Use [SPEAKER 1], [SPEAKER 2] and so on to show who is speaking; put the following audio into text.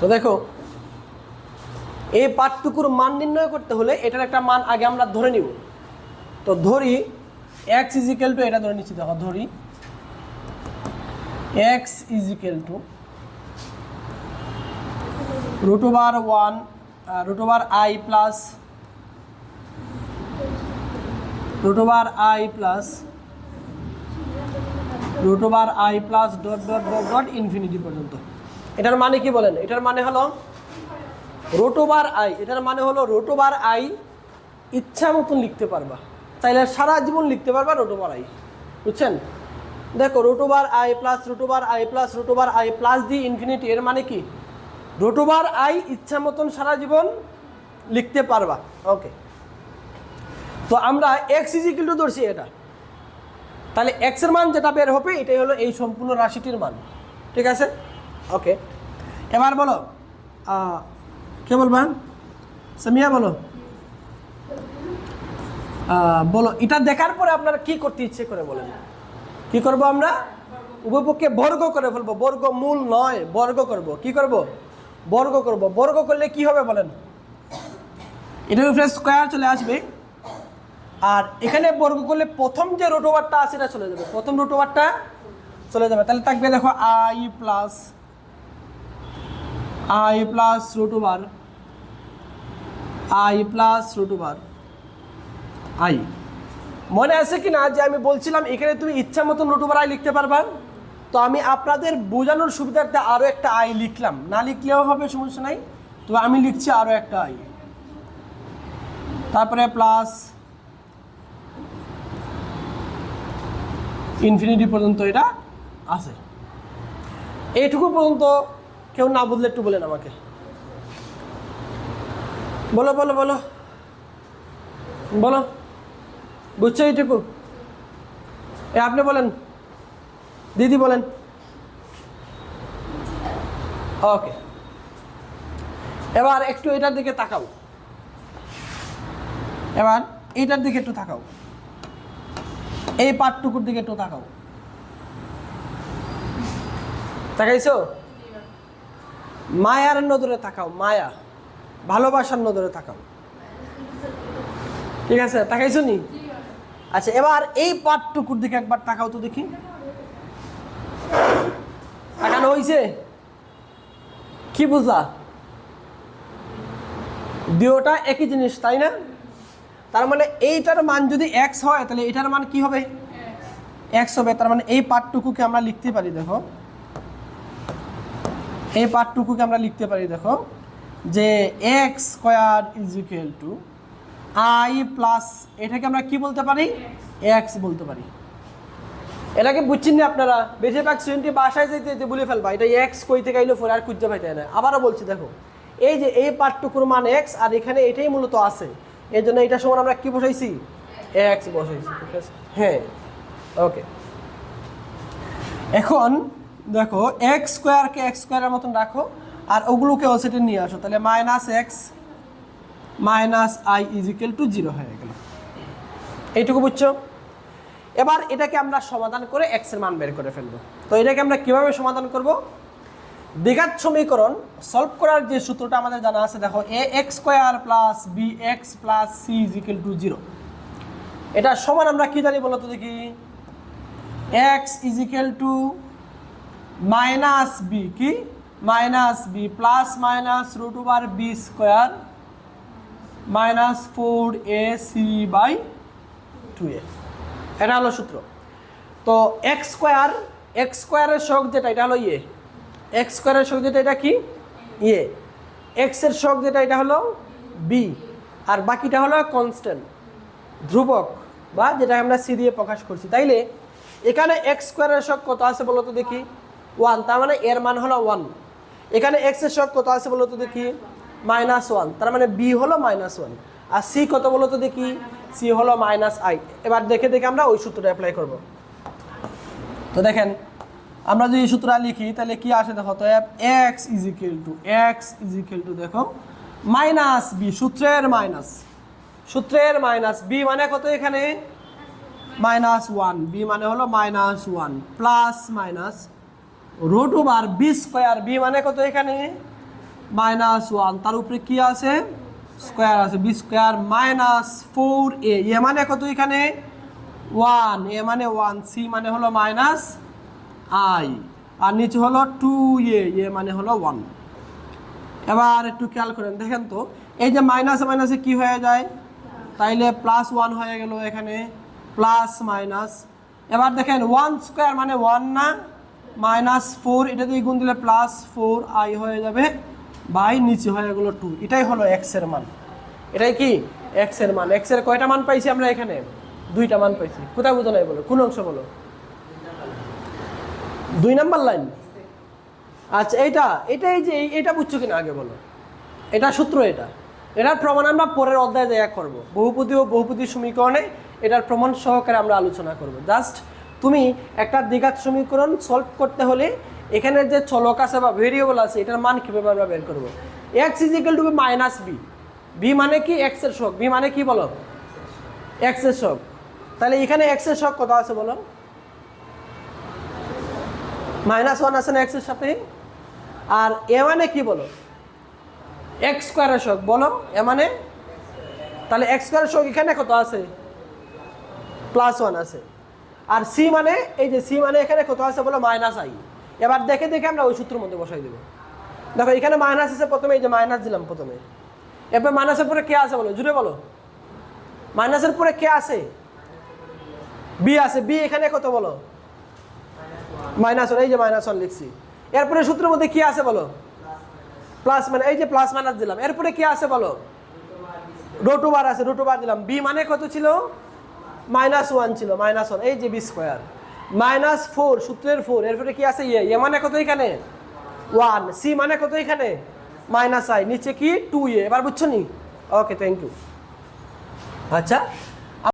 [SPEAKER 1] তো দেখো এই পার্টটুকুর মান নির্ণয় করতে হলে এটার একটা মান আগে আমরা ধরে নিব। তো ধরি এক্স ইজ ইকুয়াল টু, এটা ধরে নিচ্ছি, দেখো ধরি x is equal to root over one root over i plus root over i plus root over i plus dot dot dot dot infinity পর্যন্ত। এটার মানে কি বলেন? এটার মানে হলো রুট ওভার আই, এটার মানে হলো রুট ওভার আই ইচ্ছা মতন লিখতে পারবা, চাইলে সারা জীবন লিখতে পারবা রুট ওভার আই, বুঝছেন? দেখো root over i plus root over i plus root over i plus the infinity, এর মানে কি রুট ওভার আই ইচ্ছা মতন সারা জীবন লিখতে পারবা। ওকে, তো আমরা এক্স ইজ ইকুয়াল টু ধরছি এটা, তাহলে এক্স এর মান যেটা বের হবে এটাই হলো এই সম্পূর্ণ রাশিটির মান, ঠিক আছে? ওকে, এবার বলো কে বলবা? সামিয়া বলো, বলো এটা দেখার পরে আপনারা কি করতে ইচ্ছে করে বলেন? কি করব আমরা? উভয়পক্ষে বর্গ করে ফেলবো, বর্গ মূল নয়, বর্গ করব। কি করব? বর্গ করব। বর্গ করলে কি হবে বলেন? এটা উপরে স্কয়ার চলে আসবে, আর এখানে বর্গ করলে প্রথম যে রুট ওভারটা আছে এটা চলে যাবে, প্রথম রুট ওভারটা চলে যাবে। তাহলে থাকবে দেখো i plus root over i plus root over i. মনে আছে কি না যে আমি বলছিলাম এখানে তুমি ইচ্ছা মতন রুট ওভার আই লিখতে পারবা? তো আমি আপনাদের বোঝানোর সুবিধার্থে আরও একটা আই লিখলাম, না লিখলেও হবে, সমস্যা নাই। তো আমি লিখছি আরও একটা আই, তারপরে প্লাস ইনফিনিটি পর্যন্ত এটা আছে। এইটুকু পর্যন্ত কেউ না বুঝলে একটু বলেন আমাকে, বলো বলো বলো বলো, বুঝছো এইটুকু? আপনি বলেন, দিদি বলেন। ওকে, এবার একটু এটার দিকে তাকাও, এবার এইটার দিকে একটু তাকাও, এই পার্টটুকুর দিকে একটু তাকাও। তাকাইছো? মায়ার নজরে তাকাও, মায়া, ভালোবাসার নজরে তাকাও, ঠিক আছে? তাকাইছো নি? আচ্ছা, এবার এই পার্টটুকুর দিকে একবার তাকাও তো দেখি, তাকানো হয়েছে? কি বুঝলা? দুটোটা একই জিনিস, তাই না? তার মানে এইটার মান যদি এক্স হয় তাহলে এটার মান কি হবে? এক্স হবে। তার মানে এই পার্টটুকুকে আমরা লিখতে পারি, দেখো এই পার্টটুকুকে আমরা লিখতে পারি, দেখো যে x square is equal two I plus, এটাকে আমরা কি বলতে পারি? এক্স বলতে পারি। এটাকে বুঝছেন না আপনারা? বেশিরভাগ স্টুডেন্টই বাসায় যেতে বলে ফেলবা এটা এক্স কই থেকে আইলো পরে আর খুঁজতে পাইতে না। আবারও বলছি, দেখো এই যে এই পার্টটুকুর মান এক্স, আর এখানে এটাই মূলত আছে, এই জন্য এটার সমান আমরা কি বসাইছি? এক্স বসাইছি, ঠিক আছে? হ্যাঁ, ওকে। এখন দেখো এক্স স্কোয়ারকে এক্স স্কোয়ারের মতন রাখো, আর ওগুলোকে ওসেটে নিয়ে আসো, তাহলে minus x minus I is equal to 0 হয়ে গেল। এইটুকু বুঝছো? এবার এটাকে আমরা সমাধান করে এক্স এর মান বের করে ফেলবো। তো এটাকে আমরা কিভাবে সমাধান করব? দ্বিঘাত সমীকরণ সলভ করার যে সূত্রটা আমাদের জানা আছে, দেখো a x square plus b x plus c is equal to 0। এটা সমান আমরা কি জানি বলো তো দেখি? X is equal to minus b, কি minus b plus minus root over b square minus 4ac/2a। এটা হলো সূত্র। তো এক্স স্কোয়ারের সহগ যেটা, এটা হলো ইয়ে, এক্স স্কোয়ারের সহগ যেটা, এটা কি ইয়ে, এক্সের সহগ যেটা, এটা হলো বি, আর বাকিটা হলো কনস্ট্যান্ট, ধ্রুবক, বা যেটা আমরা সি দিয়ে প্রকাশ করছি। তাইলে এখানে এক্স স্কোয়ারের সহগ কত আছে বলো তো দেখি? 1, তার মানে এর মান হলো 1। এখানে এক্স এর সহগ কত আছে বলো তো দেখি? -1, তার মানে বি হলো -1। আর সি কত বলো তো দেখি? সি হলো -i। এবার দেখে দেখে আমরা ওই সূত্রটা অ্যাপ্লাই করব। তো দেখেন আমরা যদি এই সূত্রটা লিখি তাহলে কি আসে দেখো তো, এক্স ইজ ইকুয়াল টু দেখো মাইনাস বি, সূত্রের মাইনাস বি মানে কত? এখানে -1, বি মানে হলো -1 plus minus root over b square, b মানে কত? এখানে মাইনাস ওয়ান, তার উপরে কি আছে স্কোয়ার আছে, বি স্কোয়ার মাইনাস 4a, এ মানে কত এখানে 1, এ মানে 1, সি মানে হলো মাইনাস আই, আর নিচে হলো 2a, এ মানে হলো 1। এবার একটু খেয়াল করেন, দেখেন তো এই যে মাইনাসে মাইনাসে কি হয়ে যায়, তাইলে প্লাস 1 হয়ে গেল এখানে, প্লাস মাইনাস। এবার দেখেন 1 স্কোয়ার মানে 1 না, মাইনাস 4, এটা দিয়ে গুণ দিলে প্লাস 4i হয়ে যাবে, বাই নিচে হয়ে গেল 2। এটাই হলো এক্স এর মান। এটাই কি এক্স এর মান। এক্স এর কয়টা মান পাইছি আমরা এখানে? 2টা মান পাইছি। কোথায় বুঝো নাই বলো, কোন অংশ বলো? 2 নাম্বার লাইন। আচ্ছা এটাই যে এটা বুঝছো কিনা আগে বলো। এটা সূত্র, এটার প্রমাণ আমরা পরের অধ্যায়ে দেখা করব। বহুপদী ও বহুপদী সমীকরণে এটার প্রমাণ সহকারে আমরা আলোচনা করব। জাস্ট তুমি একটা দ্বিঘাত সমীকরণ সলভ করতে হলে এখানে যে চলক আছে বা ভেরিয়েবল আছে এটার মান কীভাবে আমরা বের করব। X is equal to minus b, b মানে কি এক্স এর সহগ, বি মানে কি বলো এক্স এর সহগ। তাহলে এখানে এক্স এর সহগ কত আছে বলো? -1 আছে না এক্স এর সাথে, আর এ মানে কি বলো এক্স স্কোয়ারের সহগ বলো, এ মানে, তাহলে এক্স স্কোয়ারের সহগ এখানে কত আছে? +1 আছে। আর সি মানে এই যে সি মানে এখানে কত আছে বলো? -i। এবার দেখে দেখে আমরা ওই সূত্রের মধ্যে বসাই দেবো। দেখো এখানে মাইনাস আছে প্রথমে, এই যে মাইনাস দিলাম প্রথমে, এরপর মাইনাসের পরে কে আছে বলো, জুড়ে বলো। মাইনাসের পরে কে আছে? বি আছে, বি এখানে কত বলো? -1, এই যে -1 লিখছি। এরপরে সূত্রের মধ্যে কি আছে বলো? প্লাস, মানে এই যে প্লাস মাইনাস দিলাম। এরপরে কি আছে বলো? √2 আছে, √2 দিলাম। বি মানে কত ছিল? -1 ছিল, -1, এই যে বি স্কোয়ার -4, সূত্রের 4, এরপরে কি আছে এ মানে কত এখানে 1, সি মানে কত এখানে -i, নিচে কি 2a। এবার বুঝছো নি? ওকে, থ্যাংক ইউ। আচ্ছা